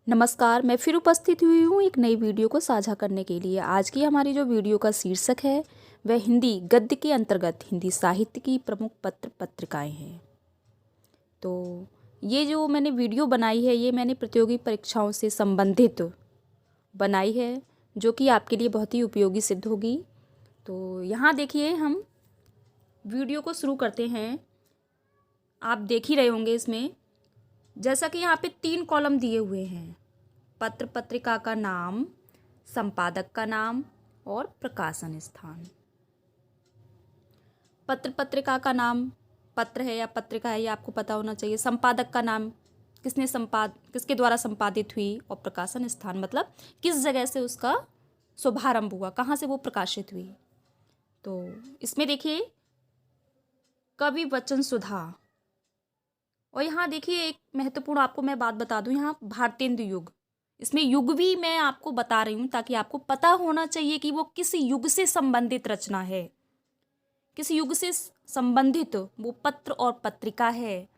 नमस्कार, मैं फिर उपस्थित हुई हूँ एक नई वीडियो को साझा करने के लिए। आज की हमारी जो वीडियो का शीर्षक है वह हिंदी गद्य के अंतर्गत हिंदी साहित्य की प्रमुख पत्र पत्रिकाएं हैं। तो ये जो मैंने वीडियो बनाई है ये मैंने प्रतियोगी परीक्षाओं से संबंधित बनाई है, जो कि आपके लिए बहुत ही उपयोगी सिद्ध होगी। तो यहाँ देखिए, हम वीडियो को शुरू करते हैं। आप देख ही रहे होंगे इसमें, जैसा कि यहाँ पे 3 कॉलम दिए हुए हैं: पत्र पत्रिका का नाम, संपादक का नाम और प्रकाशन स्थान। पत्र पत्रिका का नाम पत्र है या पत्रिका है ये आपको पता होना चाहिए। संपादक का नाम किसके द्वारा संपादित हुई, और प्रकाशन स्थान मतलब किस जगह से उसका शुभारंभ हुआ, कहाँ से वो प्रकाशित हुई। तो इसमें देखिए, कवि वचन सुधा। और यहाँ देखिए, एक महत्वपूर्ण आपको मैं बात बता दूं, यहाँ भारतेंदु युग, इसमें युग भी मैं आपको बता रही हूँ ताकि आपको पता होना चाहिए कि वो किस युग से संबंधित रचना है, किस युग से संबंधित वो पत्र और पत्रिका है।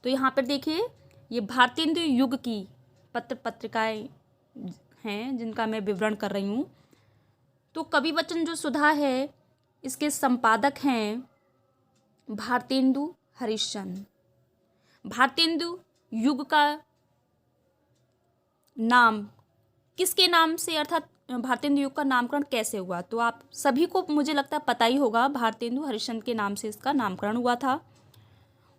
तो यहाँ पर देखिए, ये भारतेंदु युग की पत्र पत्रिकाएं हैं जिनका मैं विवरण कर रही हूँ। तो कवि वचन जो सुधा है, इसके संपादक हैं भारतेंदु हरिश्चंद्र। भारतेंदु युग का नाम किसके नाम से, अर्थात भारतेंदु युग का नामकरण कैसे हुआ, तो आप सभी को मुझे लगता है पता ही होगा, भारतेंदु हरिश्चंद्र के नाम से इसका नामकरण हुआ था।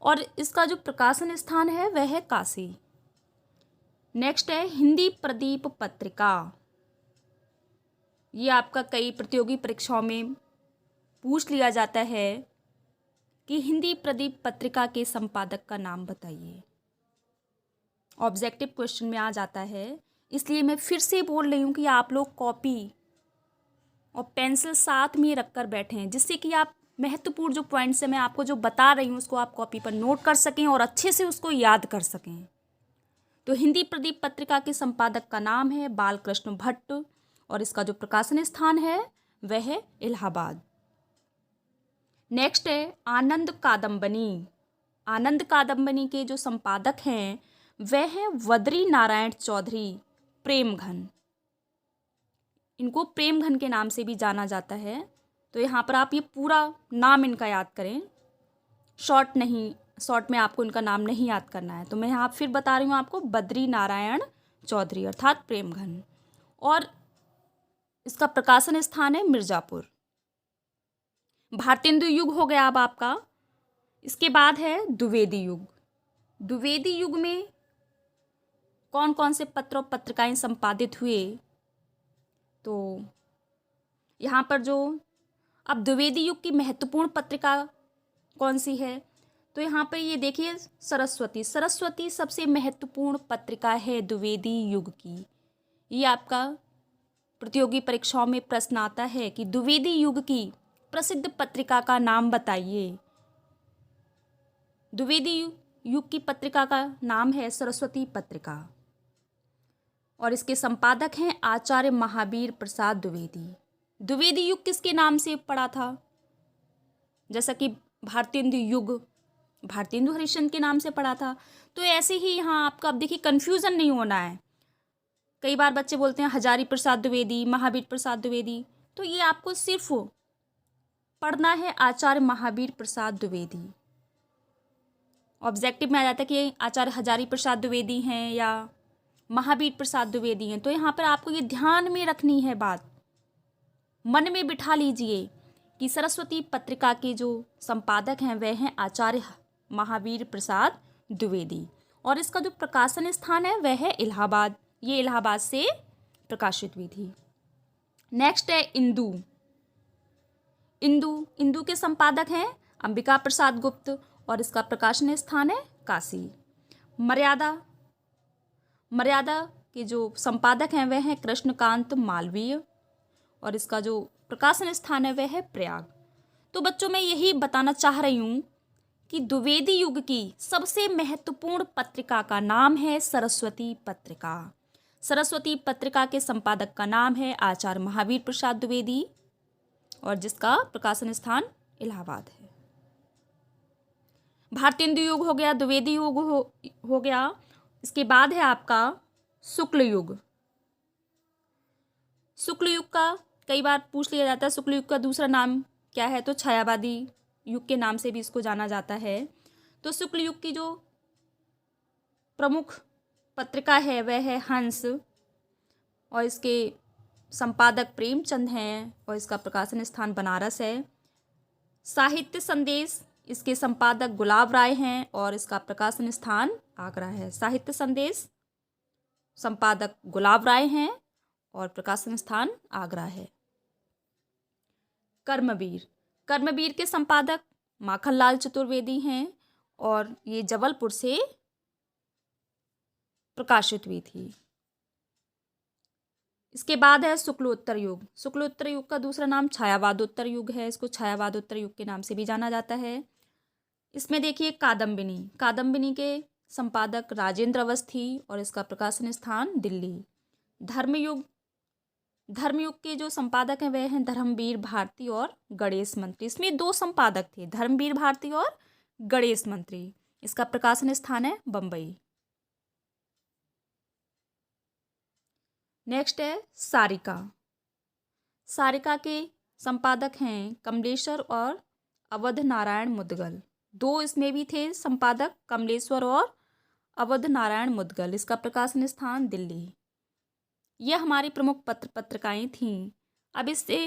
और इसका जो प्रकाशन स्थान है वह है काशी। नेक्स्ट है हिंदी प्रदीप पत्रिका। ये आपका कई प्रतियोगी परीक्षाओं में पूछ लिया जाता है कि हिंदी प्रदीप पत्रिका के संपादक का नाम बताइए। ऑब्जेक्टिव क्वेश्चन में आ जाता है, इसलिए मैं फिर से बोल रही हूँ कि आप लोग कॉपी और पेंसिल साथ में रखकर बैठें, जिससे कि आप महत्वपूर्ण जो पॉइंट्स है मैं आपको जो बता रही हूँ उसको आप कॉपी पर नोट कर सकें और अच्छे से उसको याद कर सकें। तो हिंदी प्रदीप पत्रिका के संपादक का नाम है बालकृष्ण भट्ट, और इसका जो प्रकाशन स्थान है वह है इलाहाबाद। नेक्स्ट है आनंद कादम्बनी। आनंद कादम्बनी के जो संपादक हैं वह है वदरी नारायण चौधरी प्रेमघन। इनको प्रेमघन के नाम से भी जाना जाता है। तो यहाँ पर आप ये पूरा नाम इनका याद करें, शॉर्ट में आपको इनका नाम नहीं याद करना है। तो मैं यहाँ फिर बता रही हूँ आपको, बद्री नारायण चौधरी अर्थात प्रेमघन, और इसका प्रकाशन स्थान है मिर्जापुर। भारतेंदु युग हो गया अब आपका। इसके बाद है द्विवेदी युग। द्विवेदी युग में कौन कौन से पत्र और पत्रिकाएं संपादित हुए, तो यहाँ पर जो अब द्विवेदी युग की महत्वपूर्ण पत्रिका कौन सी है, तो यहाँ पर ये देखिए, सरस्वती सबसे महत्वपूर्ण पत्रिका है द्विवेदी युग की। ये आपका प्रतियोगी परीक्षाओं में प्रश्न आता है कि द्विवेदी युग की प्रसिद्ध पत्रिका का नाम बताइए। द्विवेदी युग की पत्रिका का नाम है सरस्वती पत्रिका, और इसके संपादक हैं आचार्य महावीर प्रसाद द्विवेदी। द्विवेदी युग किसके नाम से पड़ा था, जैसा कि भारतेंदु युग भारतेंदु हरिश्चंद्र के नाम से पड़ा था। तो ऐसे ही यहाँ आपका, अब देखिए कन्फ्यूज़न नहीं होना है। कई बार बच्चे बोलते हैं हजारी प्रसाद द्विवेदी, महावीर प्रसाद द्विवेदी, तो ये आपको सिर्फ पढ़ना है आचार्य महावीर प्रसाद द्विवेदी। ऑब्जेक्टिव में आ जाता है कि आचार्य हजारी प्रसाद द्विवेदी हैं या महावीर प्रसाद द्विवेदी हैं। तो यहाँ पर आपको ये ध्यान में रखनी है बात, मन में बिठा लीजिए कि सरस्वती पत्रिका के जो संपादक हैं वह हैं आचार्य महावीर प्रसाद द्विवेदी, और इसका जो प्रकाशन स्थान है वह है इलाहाबाद। ये इलाहाबाद से प्रकाशित हुई थी। नेक्स्ट है इंदु। इंदु के संपादक हैं अंबिका प्रसाद गुप्त, और इसका प्रकाशन स्थान है काशी। मर्यादा के जो संपादक हैं वह हैं कृष्णकांत मालवीय, और इसका जो प्रकाशन स्थान है वह है प्रयाग। तो बच्चों, मैं यही बताना चाह रही हूँ कि द्विवेदी युग की सबसे महत्वपूर्ण पत्रिका का नाम है सरस्वती पत्रिका। सरस्वती पत्रिका के संपादक का नाम है आचार्य महावीर प्रसाद द्विवेदी, और जिसका प्रकाशन स्थान इलाहाबाद है। भारतेंदु युग हो गया, द्विवेदी युग हो गया। इसके बाद है आपका शुक्ल युग। शुक्ल युग का कई बार पूछ लिया जाता है, शुक्ल युग का दूसरा नाम क्या है, तो छायावादी युग के नाम से भी इसको जाना जाता है। तो शुक्ल युग की जो प्रमुख पत्रिका है वह है हंस, और इसके संपादक प्रेमचंद हैं, और इसका प्रकाशन स्थान बनारस है। साहित्य संदेश, इसके संपादक गुलाब राय हैं, और इसका प्रकाशन स्थान आगरा है। साहित्य संदेश संपादक गुलाब राय हैं, और प्रकाशन स्थान आगरा है। कर्मवीर, कर्मवीर के संपादक माखनलाल चतुर्वेदी हैं, और ये जबलपुर से प्रकाशित हुई थी। इसके बाद है शुक्लोत्तर युग। शुक्लोत्तर युग का दूसरा नाम छायावादोत्तर युग है, इसको छायावादोत्तर युग के नाम से भी जाना जाता है। इसमें देखिए कादम्बिनी, कादम्बिनी के संपादक राजेंद्र अवस्थी, और इसका प्रकाशन स्थान दिल्ली। धर्मयुग, धर्मयुग के जो संपादक हैं वह हैं धर्मवीर भारती और गणेश मंत्री। इसमें दो संपादक थे, धर्मवीर भारती और गणेश मंत्री। इसका प्रकाशन स्थान है बम्बई। नेक्स्ट है सारिका। सारिका के संपादक हैं कमलेश्वर और अवध नारायण मुदगल। दो इसमें भी थे संपादक, कमलेश्वर और अवध नारायण मुदगल। इसका प्रकाशन स्थान दिल्ली। यह हमारी प्रमुख पत्रिकाएं थीं। अब इससे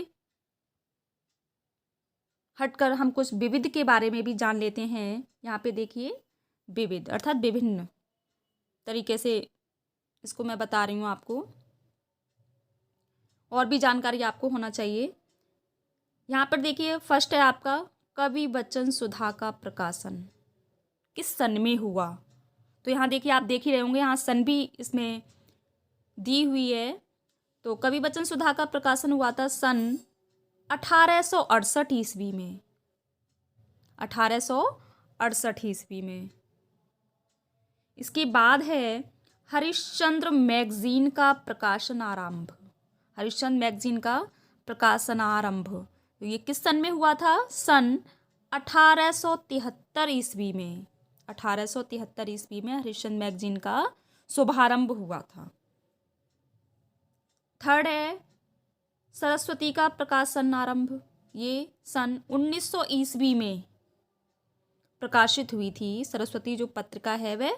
हटकर हम कुछ विविध के बारे में भी जान लेते हैं। यहाँ पे देखिए विविध अर्थात विभिन्न तरीके से इसको मैं बता रही हूँ आपको, और भी जानकारी आपको होना चाहिए। यहाँ पर देखिए फर्स्ट है आपका कवि बच्चन सुधा का प्रकाशन किस सन में हुआ। तो यहाँ देखिए आप देख ही रहे होंगे, यहाँ सन भी इसमें दी हुई है। तो कवि बच्चन सुधा का प्रकाशन हुआ था सन 1868 ईस्वी में। 1868 ईस्वी में। इसके बाद है हरिश्चंद्र मैगजीन का प्रकाशन आरंभ। हरिश्चंद्र मैगजीन का प्रकाशन आरंभ, तो ये किस सन में हुआ था? सन 1873 ईस्वी में। 1873 ईस्वी में हरिश्चंद्र मैगजीन का शुभारंभ हुआ था। थर्ड है सरस्वती का प्रकाशन आरंभ। ये सन 1900 ईस्वी में प्रकाशित हुई थी। सरस्वती जो पत्रिका है वह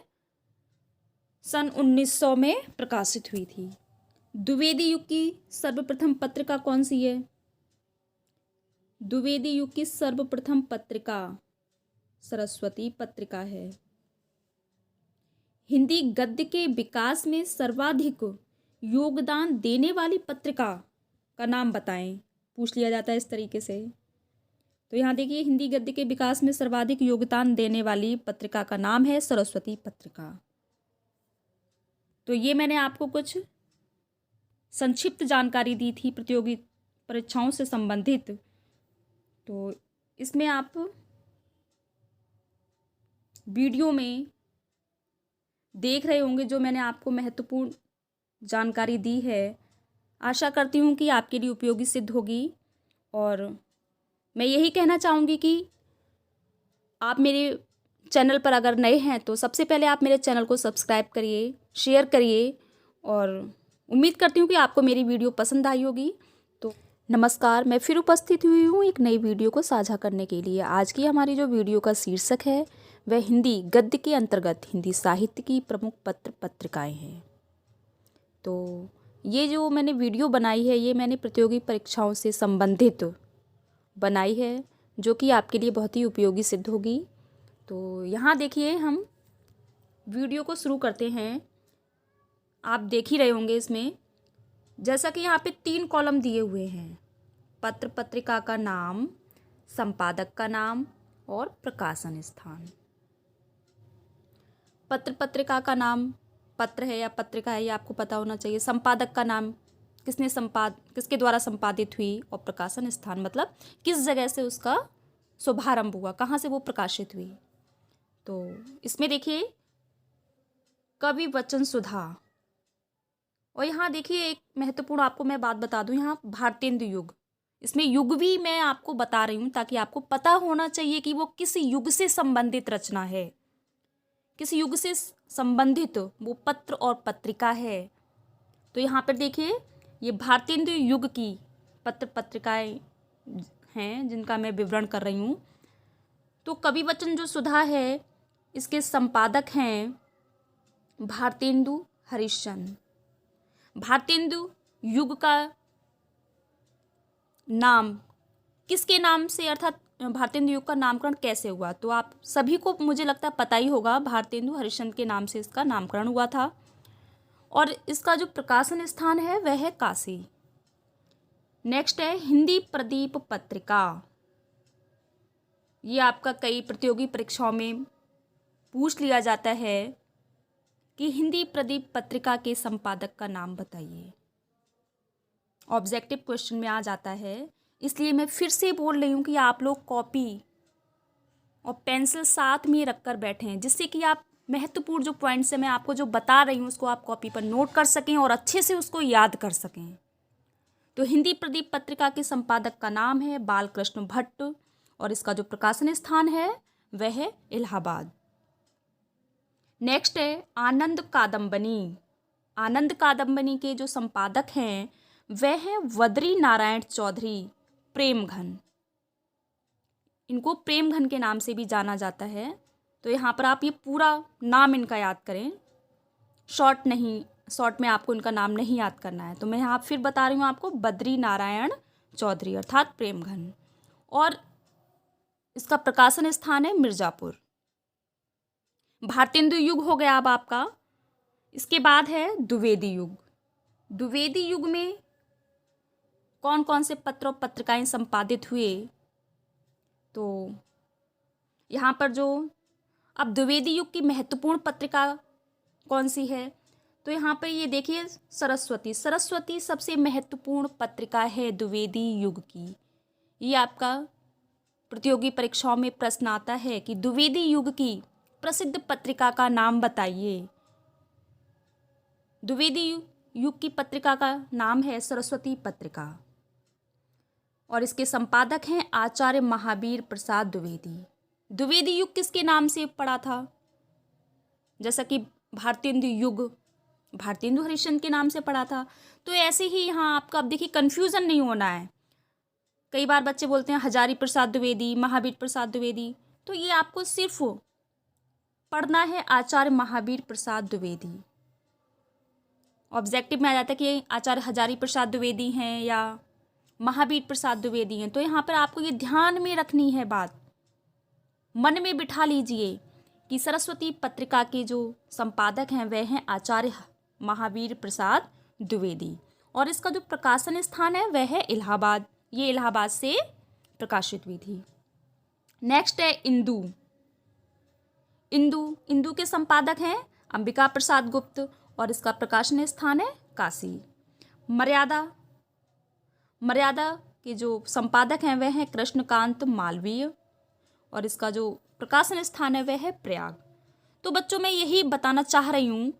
सन 1900 में प्रकाशित हुई थी। द्विवेदी युग की सर्वप्रथम पत्रिका कौन सी है? द्विवेदी युग की सर्वप्रथम पत्रिका सरस्वती पत्रिका है। हिंदी गद्य के विकास में सर्वाधिक योगदान देने वाली पत्रिका का नाम बताएं, पूछ लिया जाता है इस तरीके से। तो यहाँ देखिए हिंदी गद्य के विकास में सर्वाधिक योगदान देने वाली पत्रिका का नाम है सरस्वती पत्रिका। तो ये मैंने आपको कुछ संक्षिप्त जानकारी दी थी प्रतियोगी परीक्षाओं से संबंधित। तो इसमें आप वीडियो में देख रहे होंगे जो मैंने आपको महत्वपूर्ण जानकारी दी है। आशा करती हूँ कि आपके लिए उपयोगी सिद्ध होगी। और मैं यही कहना चाहूँगी कि आप मेरे चैनल पर अगर नए हैं तो सबसे पहले आप मेरे चैनल को सब्सक्राइब करिए, शेयर करिए, और उम्मीद करती हूँ कि आपको मेरी वीडियो पसंद आई होगी। तो नमस्कार, मैं फिर उपस्थित हुई हूँ एक नई वीडियो को साझा करने के लिए। आज की हमारी जो वीडियो का शीर्षक है वह हिंदी गद्य के अंतर्गत हिंदी साहित्य की प्रमुख पत्रिकाएं हैं। तो ये जो मैंने वीडियो बनाई है ये मैंने प्रतियोगी परीक्षाओं से संबंधित बनाई है, जो कि आपके लिए बहुत ही उपयोगी सिद्ध होगी। तो यहाँ देखिए हम वीडियो को शुरू करते हैं। आप देख ही रहे होंगे इसमें, जैसा कि यहाँ पे 3 कॉलम दिए हुए हैं, पत्र पत्रिका का नाम, संपादक का नाम और प्रकाशन स्थान। पत्र पत्रिका का नाम पत्र है या पत्रिका है ये आपको पता होना चाहिए। संपादक का नाम किसके द्वारा संपादित हुई, और प्रकाशन स्थान मतलब किस जगह से उसका शुभारंभ हुआ, कहाँ से वो प्रकाशित हुई। तो इसमें देखिए कवि बच्चन सुधा, और यहाँ देखिए एक महत्वपूर्ण आपको मैं बात बता दूँ, यहाँ भारतेंदु युग, इसमें युग भी मैं आपको बता रही हूँ ताकि आपको पता होना चाहिए कि वो किस युग से संबंधित रचना है, किस युग से संबंधित वो पत्र और पत्रिका है। तो यहाँ पर देखिए, ये भारतेंदु युग की पत्र पत्रिकाएं हैं जिनका मैं विवरण कर रही हूँ। तो कवि वचन जो सुधा है, इसके संपादक हैं भारतेंदु हरिश्चंद्र। भारतेंदु युग का नाम किसके नाम से, अर्थात भारतेंदु युग का नामकरण कैसे हुआ, तो आप सभी को मुझे लगता है पता ही होगा, भारतेंदु हरिश्चंद्र के नाम से इसका नामकरण हुआ था। और इसका जो प्रकाशन स्थान है वह है काशी। नेक्स्ट है हिंदी प्रदीप पत्रिका। ये आपका कई प्रतियोगी परीक्षाओं में पूछ लिया जाता है कि हिंदी प्रदीप पत्रिका के संपादक का नाम बताइए। ऑब्जेक्टिव क्वेश्चन में आ जाता है, इसलिए मैं फिर से बोल रही हूँ कि आप लोग कॉपी और पेंसिल साथ में रखकर बैठें, जिससे कि आप महत्वपूर्ण जो पॉइंट्स है मैं आपको जो बता रही हूँ उसको आप कॉपी पर नोट कर सकें और अच्छे से उसको याद कर सकें। तो हिंदी प्रदीप पत्रिका के संपादक का नाम है बालकृष्ण भट्ट और इसका जो प्रकाशन स्थान है वह है इलाहाबाद। नेक्स्ट है आनंद कादम्बनी। आनंद कादम्बनी के जो संपादक हैं वह है वदरी नारायण चौधरी प्रेमघन। इनको प्रेमघन के नाम से भी जाना जाता है। तो यहाँ पर आप ये पूरा नाम इनका याद करें, शॉर्ट नहीं, शॉर्ट में आपको इनका नाम नहीं याद करना है। तो मैं यहाँ फिर बता रही हूँ आपको, बद्री नारायण चौधरी अर्थात प्रेमघन। और इसका प्रकाशन स्थान है मिर्जापुर। भारतेंदु युग हो गया अब आपका। इसके बाद है द्विवेदी युग। द्विवेदी युग में कौन कौन से पत्र और पत्रिकाएं संपादित हुए, तो यहाँ पर जो अब द्विवेदी युग की महत्वपूर्ण पत्रिका कौन सी है, तो यहाँ पर ये देखिए सरस्वती। सरस्वती सबसे महत्वपूर्ण पत्रिका है द्विवेदी युग की। ये आपका प्रतियोगी परीक्षाओं में प्रश्न आता है कि द्विवेदी युग की प्रसिद्ध पत्रिका का नाम बताइए। द्विवेदी युग की पत्रिका का नाम है सरस्वती पत्रिका और इसके संपादक हैं आचार्य महावीर प्रसाद द्विवेदी। द्विवेदी युग किसके नाम से पड़ा था, जैसा कि भारतेंदु युग भारतेंदु हरिश्चंद्र के नाम से पड़ा था। तो ऐसे ही यहाँ आपका, अब देखिए कन्फ्यूज़न नहीं होना है। कई बार बच्चे बोलते हैं हजारी प्रसाद द्विवेदी, महावीर प्रसाद द्विवेदी, तो ये आपको सिर्फ पढ़ना है आचार्य महावीर प्रसाद द्विवेदी। ऑब्जेक्टिव में आ जाता है कि आचार्य हजारी प्रसाद द्विवेदी हैं या महावीर प्रसाद द्विवेदी हैं। तो यहाँ पर आपको ये ध्यान में रखनी है बात, मन में बिठा लीजिए कि सरस्वती पत्रिका के जो संपादक हैं वह हैं आचार्य महावीर प्रसाद द्विवेदी और इसका जो प्रकाशन स्थान है वह है इलाहाबाद। ये इलाहाबाद से प्रकाशित हुई थी। नेक्स्ट है इंदु। इंदु के संपादक हैं अंबिका प्रसाद गुप्त और इसका प्रकाशन स्थान है काशी। मर्यादा के जो संपादक हैं वह हैं कृष्णकांत मालवीय और इसका जो प्रकाशन स्थान है वह है प्रयाग। तो बच्चों मैं यही बताना चाह रही हूँ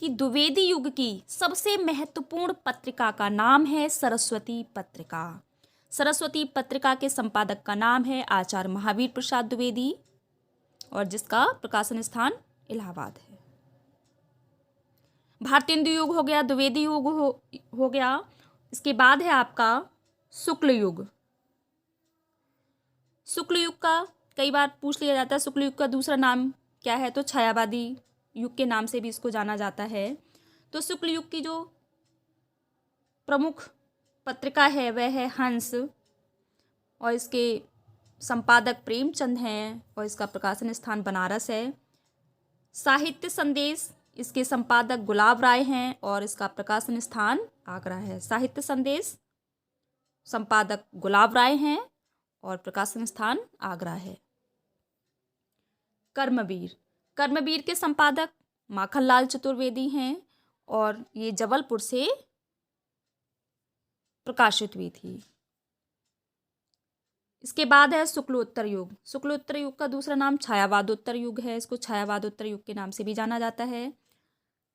कि द्विवेदी युग की सबसे महत्वपूर्ण पत्रिका का नाम है सरस्वती पत्रिका। सरस्वती पत्रिका के संपादक का नाम है आचार्य महावीर प्रसाद द्विवेदी और जिसका प्रकाशन स्थान इलाहाबाद है। भारतेंदु युग हो गया, द्विवेदी युग हो गया। इसके बाद है आपका शुक्ल युग। शुक्ल युग का कई बार पूछ लिया जाता है, शुक्ल युग का दूसरा नाम क्या है, तो छायावादी युग के नाम से भी इसको जाना जाता है। तो शुक्ल युग की जो प्रमुख पत्रिका है वह है हंस और इसके संपादक प्रेमचंद हैं और इसका प्रकाशन स्थान बनारस है। साहित्य संदेश, इसके संपादक गुलाब राय हैं और इसका प्रकाशन स्थान आगरा है। साहित्य संदेश संपादक गुलाब राय हैं और प्रकाशन स्थान आगरा है। कर्मवीर के संपादक माखनलाल चतुर्वेदी हैं और ये जबलपुर से प्रकाशित हुई थी। इसके बाद है शुक्लोत्तर युग। शुक्लोत्तर युग का दूसरा नाम छायावादोत्तर युग है। इसको छायावादोत्तर युग के नाम से भी जाना जाता है।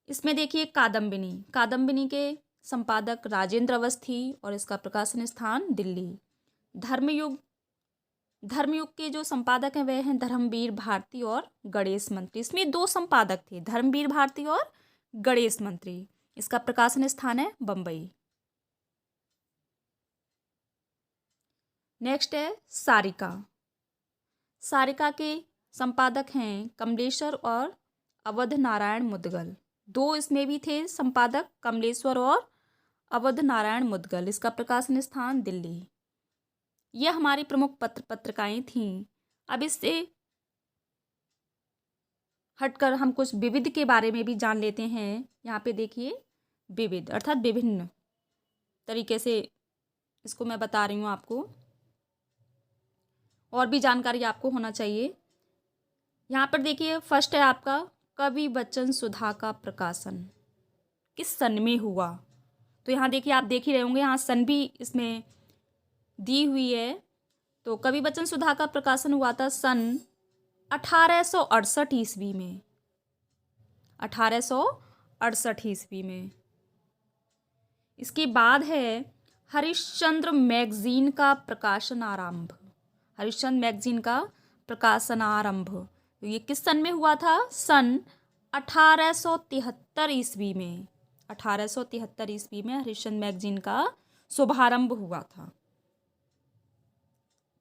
इसमें देखिए कादम्बिनी के संपादक राजेंद्र अवस्थी और इसका प्रकाशन स्थान दिल्ली। धर्मयुग धर्मयुग के जो संपादक हैं वह हैं धर्मवीर भारती और गणेश मंत्री। इसमें 2 संपादक थे, धर्मवीर भारती और गणेश मंत्री। इसका प्रकाशन स्थान है बम्बई। नेक्स्ट है सारिका। सारिका के संपादक हैं कमलेश्वर और अवध नारायण मुदगल। 2 इसमें भी थे संपादक, कमलेश्वर और अवध नारायण मुदगल। इसका प्रकाशन स्थान दिल्ली। यह हमारी प्रमुख पत्रिकाएं थीं। अब इससे हटकर हम कुछ विविध के बारे में भी जान लेते हैं। यहाँ पे देखिए विविध अर्थात विभिन्न तरीके से इसको मैं बता रही हूँ आपको, और भी जानकारी आपको होना चाहिए। यहाँ पर देखिए फर्स्ट है आपका कवि वचन सुधा का प्रकाशन किस सन में हुआ। तो यहाँ देखिए आप देख ही रहे होंगे, यहाँ सन भी इसमें दी हुई है। तो कवि वचन सुधा का प्रकाशन हुआ था सन 1868 ईस्वी में। 1868 ईस्वी में। इसके बाद है हरिश्चंद्र मैगजीन का प्रकाशन आरंभ। हरिश्चंद्र मैगजीन का प्रकाशन आरंभ तो ये किस सन में हुआ था? सन 1873 ईस्वी में। 1873 ईस्वी में हरिश्चंद्र मैगजीन का शुभारंभ हुआ था।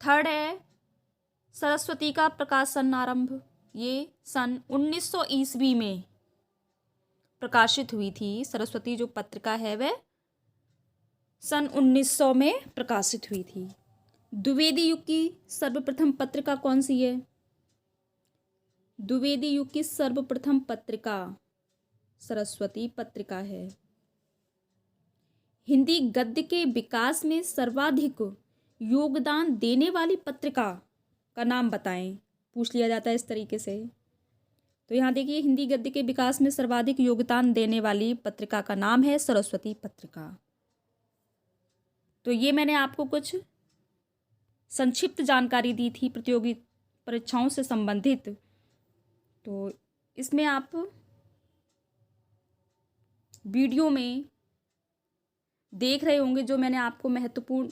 थर्ड है सरस्वती का प्रकाशन आरंभ। ये सन 1900 ईस्वी में प्रकाशित हुई थी। सरस्वती जो पत्रिका है वह सन 1900 में प्रकाशित हुई थी। द्विवेदी युग की सर्वप्रथम पत्रिका कौन सी है? द्विवेदी युग की सर्वप्रथम पत्रिका सरस्वती पत्रिका है। हिंदी गद्य के विकास में सर्वाधिक योगदान देने वाली पत्रिका का नाम बताएं, पूछ लिया जाता है इस तरीके से। तो यहाँ देखिए हिंदी गद्य के विकास में सर्वाधिक योगदान देने वाली पत्रिका का नाम है सरस्वती पत्रिका। तो ये मैंने आपको कुछ संक्षिप्त जानकारी दी थी प्रतियोगी परीक्षाओं से संबंधित। तो इसमें आप वीडियो में देख रहे होंगे जो मैंने आपको महत्वपूर्ण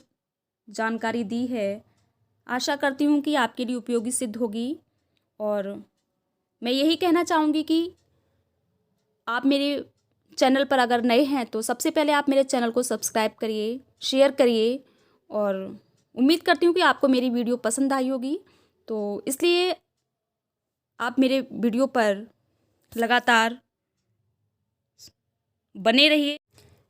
जानकारी दी है। आशा करती हूँ कि आपके लिए उपयोगी सिद्ध होगी। और मैं यही कहना चाहूँगी कि आप मेरे चैनल पर अगर नए हैं तो सबसे पहले आप मेरे चैनल को सब्सक्राइब करिए, शेयर करिए, और उम्मीद करती हूँ कि आपको मेरी वीडियो पसंद आई होगी। तो इसलिए आप मेरे वीडियो पर लगातार बने रहिए।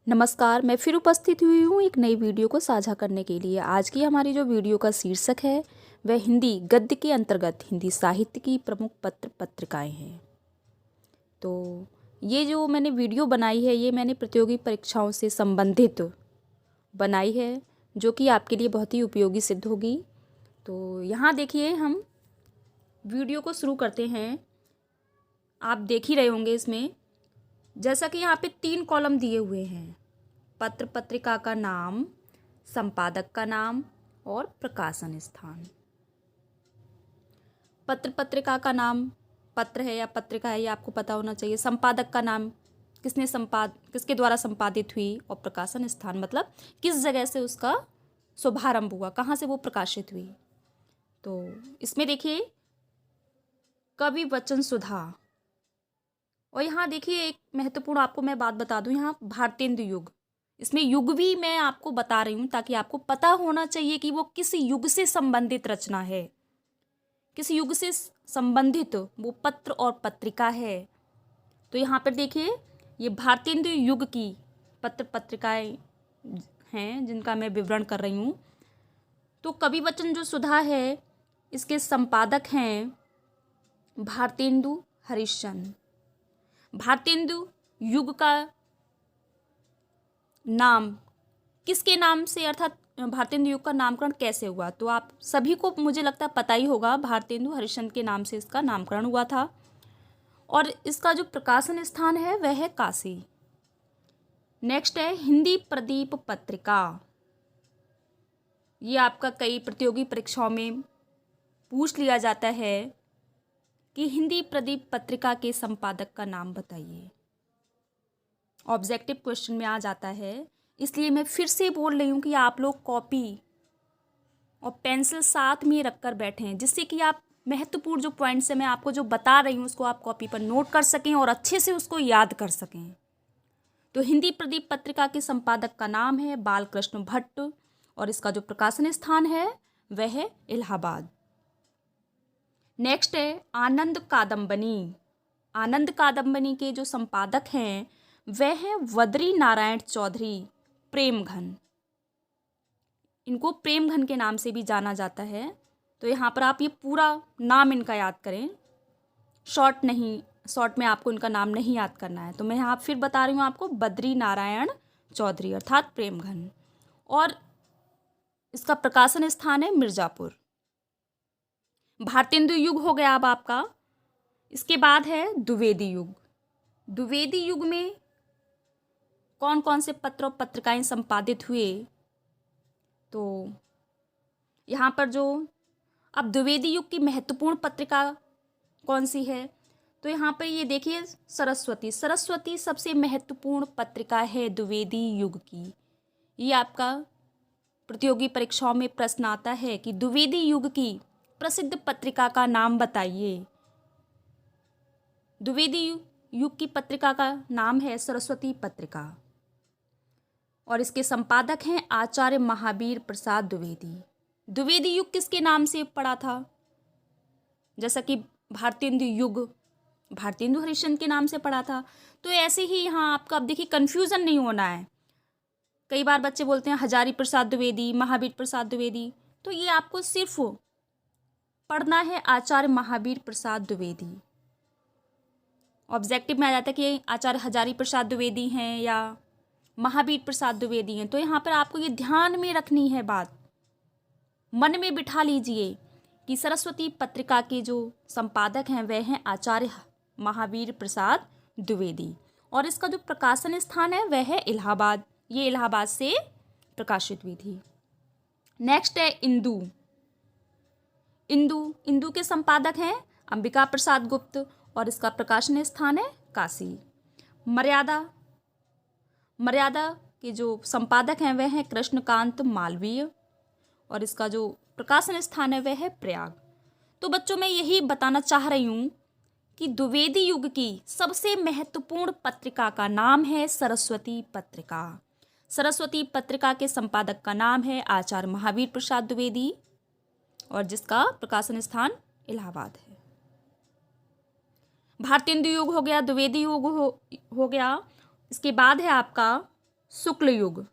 नमस्कार, मैं फिर उपस्थित हुई हूँ एक नई वीडियो को साझा करने के लिए। आज की हमारी जो वीडियो का शीर्षक है वह हिंदी गद्य के अंतर्गत हिंदी साहित्य की प्रमुख पत्रिकाएं हैं। तो ये जो मैंने वीडियो बनाई है ये मैंने प्रतियोगी परीक्षाओं से संबंधित बनाई है, जो कि आपके लिए बहुत ही उपयोगी सिद्ध होगी। तो यहाँ देखिए हम वीडियो को शुरू करते हैं। आप देख ही रहे होंगे इसमें, जैसा कि यहाँ पे 3 कॉलम दिए हुए हैं, पत्र पत्रिका का नाम, संपादक का नाम और प्रकाशन स्थान। पत्र पत्रिका का नाम पत्र है या पत्रिका है ये आपको पता होना चाहिए। संपादक का नाम किसके द्वारा संपादित हुई, और प्रकाशन स्थान मतलब किस जगह से उसका शुभारंभ हुआ, कहाँ से वो प्रकाशित हुई। तो इसमें देखिए कवि वचन सुधा। और यहाँ देखिए एक महत्वपूर्ण आपको मैं बात बता दूँ, यहाँ भारतेंदु युग, इसमें युग भी मैं आपको बता रही हूँ ताकि आपको पता होना चाहिए कि वो किस युग से संबंधित रचना है, किस युग से संबंधित वो पत्र और पत्रिका है। तो यहाँ पर देखिए ये भारतेंदु युग की पत्र पत्रिकाएं हैं जिनका मैं विवरण कर रही हूँ। तो कवि वचन जो सुधा है इसके संपादक हैं भारतेंदु हरिश्चंद्र। भारतेंदु युग का नाम किसके नाम से, अर्थात भारतेंदु युग का नामकरण कैसे हुआ, तो आप सभी को मुझे लगता है पता ही होगा, भारतेंदु हरिश्चंद्र के नाम से इसका नामकरण हुआ था। और इसका जो प्रकाशन स्थान है वह है काशी। नेक्स्ट है हिंदी प्रदीप पत्रिका। ये आपका कई प्रतियोगी परीक्षाओं में पूछ लिया जाता है कि हिंदी प्रदीप पत्रिका के संपादक का नाम बताइए। ऑब्जेक्टिव क्वेश्चन में आ जाता है, इसलिए मैं फिर से बोल रही हूँ कि आप लोग कॉपी और पेंसिल साथ में रखकर बैठें, जिससे कि आप महत्वपूर्ण जो पॉइंट्स है मैं आपको जो बता रही हूँ उसको आप कॉपी पर नोट कर सकें और अच्छे से उसको याद कर सकें। तो हिंदी प्रदीप पत्रिका के संपादक का नाम है बालकृष्ण भट्ट और इसका जो प्रकाशन स्थान है वह है इलाहाबाद। नेक्स्ट है आनंद कादम्बनी। आनंद कादम्बनी के जो संपादक हैं वह है वदरी नारायण चौधरी प्रेमघन। इनको प्रेमघन के नाम से भी जाना जाता है। तो यहाँ पर आप ये पूरा नाम इनका याद करें, शॉर्ट में आपको इनका नाम नहीं याद करना है। तो मैं यहाँ फिर बता रही हूँ आपको, बद्री नारायण चौधरी अर्थात प्रेमघन, और इसका प्रकाशन स्थान है मिर्जापुर। भारतेंदु युग हो गया अब आपका। इसके बाद है द्विवेदी युग। द्विवेदी युग में कौन कौन से पत्र और पत्रिकाएं संपादित हुए, तो यहाँ पर जो अब द्विवेदी युग की महत्वपूर्ण पत्रिका कौन सी है, तो यहाँ पर ये देखिए सरस्वती सबसे महत्वपूर्ण पत्रिका है द्विवेदी युग की। ये आपका प्रतियोगी परीक्षाओं में प्रश्न आता है कि द्विवेदी युग की प्रसिद्ध पत्रिका का नाम बताइए। द्विवेदी युग की पत्रिका का नाम है सरस्वती पत्रिका और इसके संपादक हैं आचार्य महावीर प्रसाद द्विवेदी। द्विवेदी युग किसके नाम से पड़ा था, जैसा कि भारतेंदु युग भारतेंदु हरिश्चंद्र के नाम से पड़ा था। तो ऐसे ही यहाँ आपका अब देखिए कन्फ्यूज़न नहीं होना है। कई बार बच्चे बोलते हैं हजारी प्रसाद द्विवेदी, महावीर प्रसाद द्विवेदी, तो ये आपको सिर्फ पढ़ना है आचार्य महावीर प्रसाद द्विवेदी। ऑब्जेक्टिव में आ जाता है कि आचार्य हजारी प्रसाद द्विवेदी हैं या महावीर प्रसाद द्विवेदी हैं। तो यहाँ पर आपको ये ध्यान में रखनी है बात, मन में बिठा लीजिए कि सरस्वती पत्रिका के जो संपादक हैं वह हैं आचार्य महावीर प्रसाद द्विवेदी और इसका जो प्रकाशन स्थान है वह है इलाहाबाद। ये इलाहाबाद से प्रकाशित हुई थी। नेक्स्ट है इंदु। इंदु के संपादक हैं अंबिका प्रसाद गुप्त और इसका प्रकाशन स्थान है काशी। मर्यादा के जो संपादक हैं वह हैं कृष्णकांत मालवीय और इसका जो प्रकाशन स्थान है वह है प्रयाग। तो बच्चों मैं यही बताना चाह रही हूँ कि द्विवेदी युग की सबसे महत्वपूर्ण पत्रिका का नाम है सरस्वती पत्रिका। सरस्वती पत्रिका के संपादक का नाम है आचार्य महावीर प्रसाद द्विवेदी और जिसका प्रकाशन स्थान इलाहाबाद है। भारतेंदु युग हो गया, द्विवेदी युग हो गया। इसके बाद है आपका शुक्ल युग।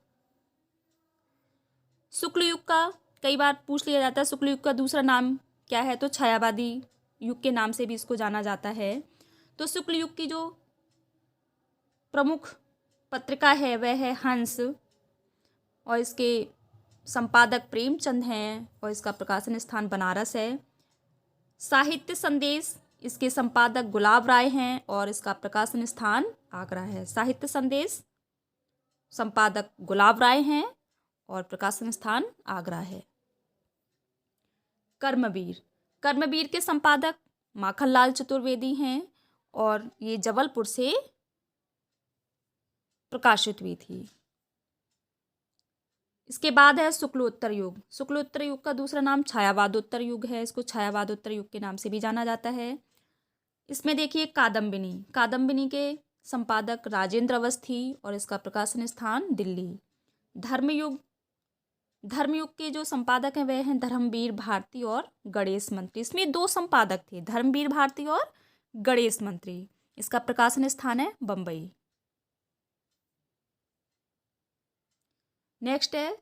शुक्ल युग का कई बार पूछ लिया जाता है, शुक्ल युग का दूसरा नाम क्या है, तो छायावादी युग के नाम से भी इसको जाना जाता है। तो शुक्ल युग की जो प्रमुख पत्रिका है वह है हंस और इसके संपादक प्रेमचंद हैं और इसका प्रकाशन स्थान बनारस है। साहित्य संदेश, इसके संपादक गुलाब राय हैं और इसका प्रकाशन स्थान आगरा है। साहित्य संदेश संपादक गुलाब राय हैं और प्रकाशन स्थान आगरा है। कर्मवीर के संपादक माखनलाल चतुर्वेदी हैं और ये जबलपुर से प्रकाशित हुई थी। इसके बाद है शुक्लोत्तर युग। शुक्लोत्तर युग का दूसरा नाम छायावादोत्तर युग है। इसको छायावादोत्तर युग के नाम से भी जाना जाता है। इसमें देखिए कादम्बिनी के संपादक राजेंद्र अवस्थी और इसका प्रकाशन स्थान दिल्ली। धर्मयुग के जो संपादक हैं वह हैं धर्मवीर भारती और गणेश मंत्री। इसमें दो संपादक थे, धर्मवीर भारती और गणेश मंत्री। इसका प्रकाशन स्थान है बंबई। नेक्स्ट है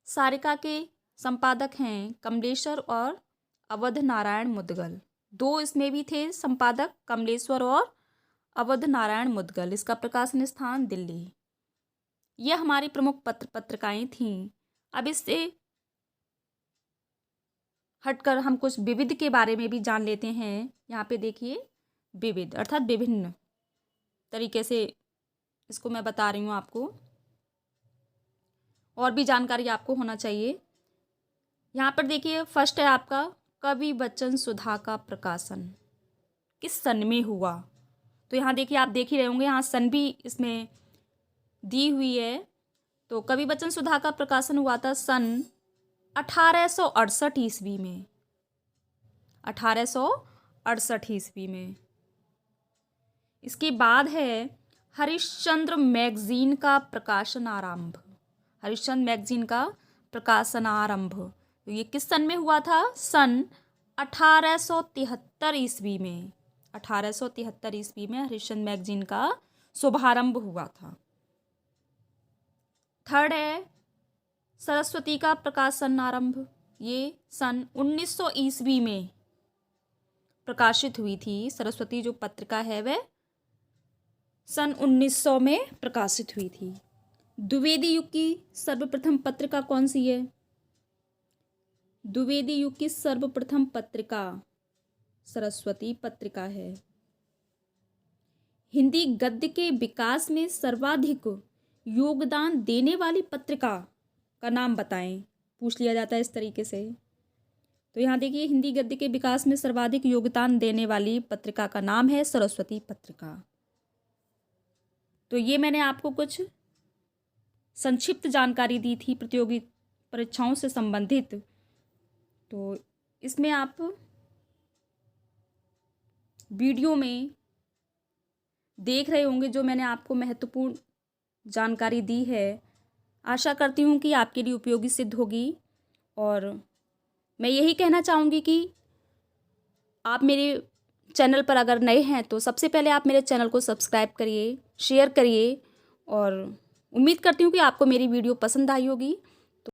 सारिका के संपादक हैं कमलेश्वर और अवध नारायण मुदगल। दो इसमें भी थे संपादक, कमलेश्वर और अवध नारायण मुदगल। इसका प्रकाशन स्थान दिल्ली। यह हमारी प्रमुख पत्रिकाएं थीं। अब इससे हटकर हम कुछ विविध के बारे में भी जान लेते हैं। यहाँ पे देखिए विविध अर्थात विभिन्न तरीके से इसको मैं बता रही हूँ आपको, और भी जानकारी आपको होना चाहिए। यहाँ पर देखिए फर्स्ट है आपका कवि बच्चन सुधा का प्रकाशन किस सन में हुआ। तो यहाँ देखिए आप देख ही रहे होंगे, यहाँ सन भी इसमें दी हुई है। तो कवि बच्चन सुधा का प्रकाशन हुआ था सन 1868 ईस्वी में, 1868 ईस्वी में। इसके बाद है हरिश्चंद्र मैगजीन का प्रकाशन आरंभ। हरिश्चंद्र मैगजीन का प्रकाशन आरंभ, तो ये किस सन में हुआ था? सन 1873 ईस्वी में। 1873 ईस्वी में हरिश्चंद्र मैगजीन का शुभारंभ हुआ था। थर्ड है सरस्वती का प्रकाशन आरंभ। ये सन 1900 ईस्वी में प्रकाशित हुई थी। सरस्वती जो पत्रिका है वह सन 1900 में प्रकाशित हुई थी। द्विवेदी युग की सर्वप्रथम पत्रिका कौन सी है? द्विवेदी युग की सर्वप्रथम पत्रिका सरस्वती पत्रिका है। हिंदी गद्य के विकास में सर्वाधिक योगदान देने वाली पत्रिका का नाम बताएं, पूछ लिया जाता है इस तरीके से। तो यहाँ देखिए, हिंदी गद्य के विकास में सर्वाधिक योगदान देने वाली पत्रिका का नाम है सरस्वती पत्रिका। तो ये मैंने आपको कुछ संक्षिप्त जानकारी दी थी प्रतियोगी परीक्षाओं से संबंधित। तो इसमें आप वीडियो में देख रहे होंगे जो मैंने आपको महत्वपूर्ण जानकारी दी है। आशा करती हूँ कि आपके लिए उपयोगी सिद्ध होगी। और मैं यही कहना चाहूँगी कि आप मेरे चैनल पर अगर नए हैं तो सबसे पहले आप मेरे चैनल को सब्सक्राइब करिए, शेयर करिए, और उम्मीद करती हूँ कि आपको मेरी वीडियो पसंद आई होगी।